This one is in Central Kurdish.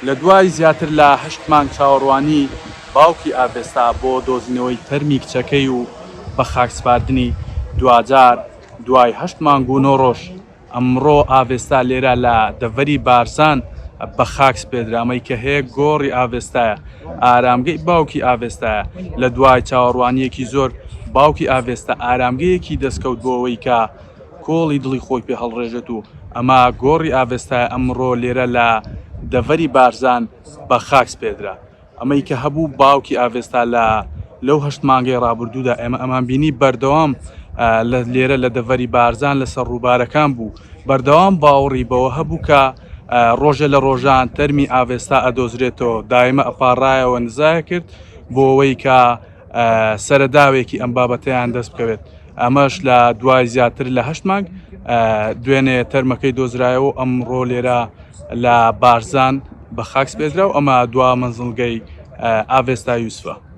لە دوای زیاتر لە 8 مانگ چاوەڕوانی باوکی ئاڤێستا بۆ دۆزینەوەی تەرمی کچەکەی و بە خاکسپاردنی دوجار دوای 8 مانگ و 9 ڕۆژ ئەمڕۆ ئاڤێستا لێرە لە دەڤەری بارزان بە خاکس پێدرامەی کە هەیە گۆڕی ئاڤێستایە، ئارامگەی باوکی ئاڤێستایە. لە دوای چاوەڕوانیەکی زۆر باوکی ئاڤێستا ئارامگەیەکی دەستکەوت بۆەوەی کە کۆڵی دڵی خۆی پێ هەڵڕێژێت و ئەمە گۆڕی ئاڤێستایە ئەمڕۆ لێرە لە دەڤەری بارزان بە خاکس پێدرا. ئەمەی کە هەبوو باوکی ئاڤێستا لەو 8 مانگەی ڕابردوودا ئێمە ئەمان بینی بەردەوام لێرە لە دەڤەری بارزان لەسەر ڕووبارەکان بوو، بەردەوام باوەڕی بەوە هەبوو کە ڕۆژە لە ڕۆژان تەرمی ئاڤێستا ئەدۆزرێتەوە، دایمە ئەپاڕایەوە نزایە کرد بۆ ئەوەی کە سەرەداوێکی ئەم بابەتەیان دەست بکەوێت. ئەمەش لە دوای زیاتر لە 8 مانگ دوێنێ تەرمەکەی دۆزرایەوە ئەمڕۆ لێرە لە بارزان بە خاکس پێدرا و ئەمە دوا مەنزڵگەی ئاڤێستا یوسفە.